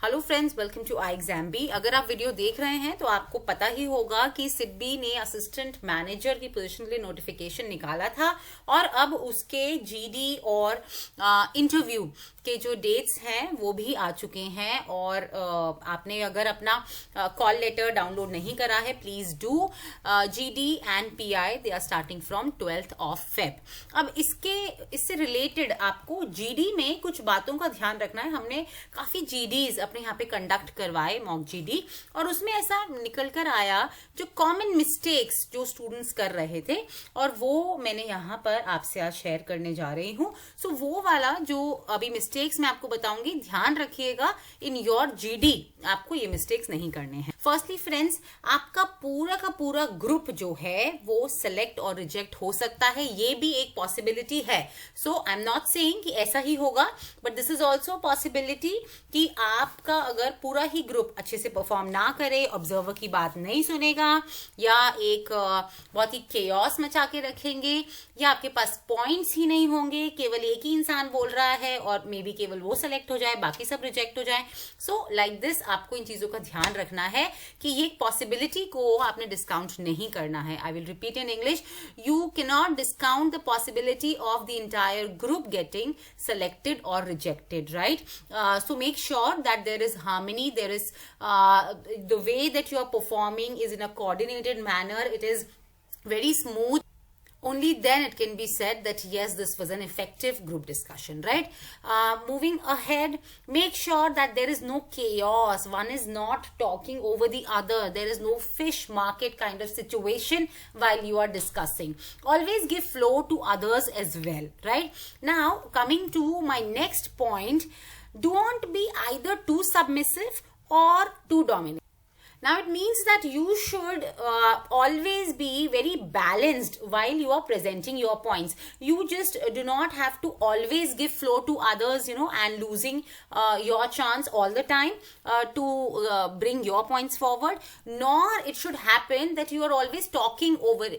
Hello friends, welcome to I exam B. अगर आप video देख रहे हैं तो आपको पता ही होगा कि सिडबी ने असिस्टेंट मैनेजर की पोजीशन के लिए नोटिफिकेशन निकाला था और अब उसके जीडी और इंटरव्यू के जो डेट्स हैं वो भी आ चुके हैं। और आपने अगर अपना कॉल लेटर डाउनलोड नहीं करा है, please do. GD and PI they are starting from 12th of Feb। अब इससे रिलेटेड आपको जीडी में कुछ बातों का ध्यान रखना है। हमने काफी जीडीज अपने यहाँ पे कंडक्ट करवाए, मॉक जीडी, और उसमें ऐसा निकल कर आया जो कॉमन मिस्टेक्स जो स्टूडेंट्स कर रहे थे, और वो मैंने यहाँ पर आपसे आज शेयर करने जा रही हूँ। सो वो वाला जो अभी मिस्टेक्स मैं आपको बताऊंगी, ध्यान रखिएगा इन योर जीडी आपको ये मिस्टेक्स नहीं करने हैं। फर्स्टली फ्रेंड्स, आपका पूरा का पूरा ग्रुप जो है वो सिलेक्ट और रिजेक्ट हो सकता है, ये भी एक पॉसिबिलिटी है। सो आई एम नॉट सेइंग कि ऐसा ही होगा, but this is also possibility कि आपका अगर पूरा ही ग्रुप अच्छे से परफॉर्म ना करे, ऑब्जर्वर की बात नहीं सुनेगा, या एक बहुत ही केओस मचा के रखेंगे, या आपके पास पॉइंट्स ही नहीं होंगे, केवल एक ही इंसान बोल रहा है और मे बी केवल वो सेलेक्ट हो जाए, बाकी सब रिजेक्ट हो जाए। सो लाइक दिस आपको इन चीजों का ध्यान रखना है कि ये पॉसिबिलिटी को आपने डिस्काउंट नहीं करना है। I will repeat in English, you can not discount the possibility of the entire group getting selected or rejected, right? So make sure that there is harmony, there is the way that you are performing is in a coordinated manner, it is very smooth. Only then it can be said that yes, this was an effective group discussion, right? Moving ahead, make sure that there is no chaos. One is not talking over the other. There is no fish market kind of situation while you are discussing. Always give flow to others as well, right? Now, coming to my next point, don't be either too submissive or too dominant. Now it means that you should always be very balanced while you are presenting your points. You just do not have to always give flow to others, and losing your chance all the time to bring your points forward. Nor it should happen that you are always talking over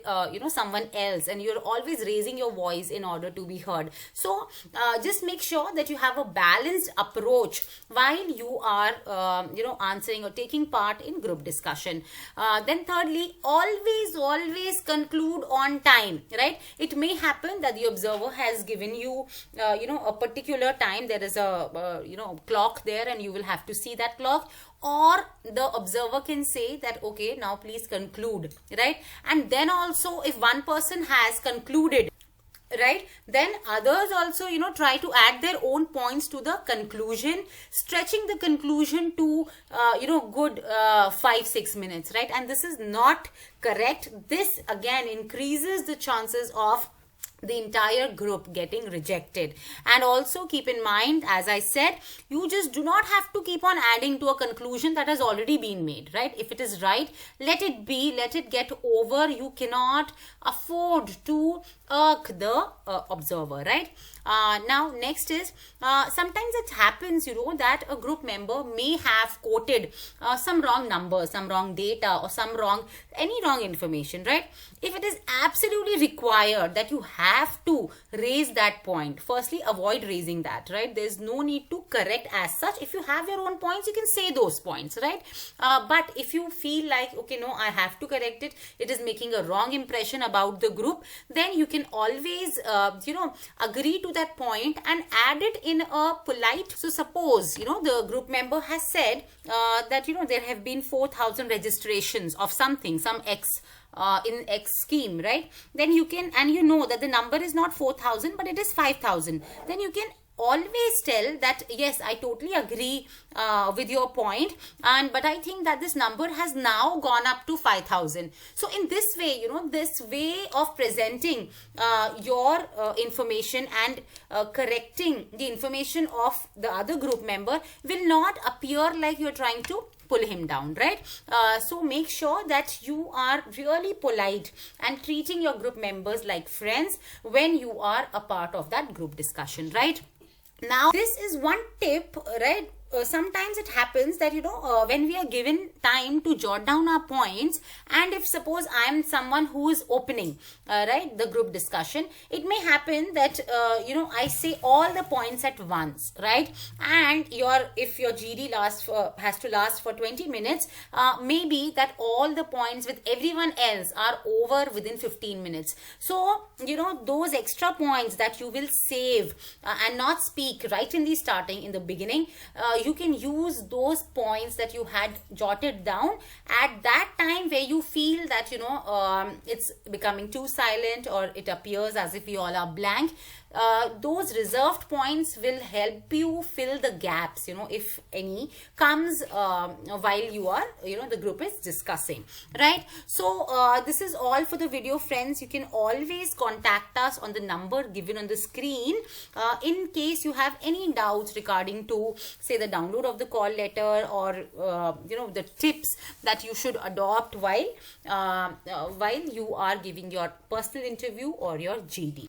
someone else and you're always raising your voice in order to be heard. So just make sure that you have a balanced approach while you are answering or taking part in group discussion. Then thirdly, always conclude on time, right? It may happen that the observer has given you a particular time. There is a clock there and you will have to see that clock, or the observer can say that okay, now please conclude, right? And then also if one person has concluded, right, then others also try to add their own points to the conclusion, stretching the conclusion to good 5-6 minutes, right? And this is not correct. This again increases the chances of the entire group getting rejected. And also keep in mind, as I said, you just do not have to keep on adding to a conclusion that has already been made, right? If it is right, let it be, let it get over. You cannot afford to irk the observer, right? Now next is sometimes it happens that a group member may have quoted some wrong numbers, some wrong data, or any wrong information, right? If it is absolutely required that you have to raise that point, firstly avoid raising that, right? There's no need to correct as such. If you have your own points, you can say those points, right? But if you feel like okay, no, I have to correct it, it is making a wrong impression about the group, then you can always agree to that point and add it in a polite. So suppose the group member has said that there have been 4,000 registrations of something, some X in X scheme, right? Then you can, and that the number is not 4,000 but it is 5,000, then you can always tell that yes, I totally agree with your point, but I think that this number has now gone up to 5,000. So in this way, this way of presenting your information and correcting the information of the other group member will not appear like you're trying to pull him down, right? So make sure that you are really polite and treating your group members like friends when you are a part of that group discussion, right? Now this is one tip, right, sometimes it happens that, when we are given time to jot down our points, and if suppose I am someone who is opening, right, the group discussion, it may happen that, I say all the points at once, right? And if your GD has to last for 20 minutes, maybe that all the points with everyone else are over within 15 minutes. So, those extra points that you will save and not speak right in the starting, in the beginning, you can use those points that you had jotted down at that time where you feel that, it's becoming too silent, or it appears as if you all are blank. Those reserved points will help you fill the gaps, if any comes while you are, the group is discussing, right? So this is all for the video, friends. You can always contact us on the number given on the screen in case you have any doubts regarding to, say, the download of the call letter, or the tips that you should adopt while you are giving your personal interview or your GD.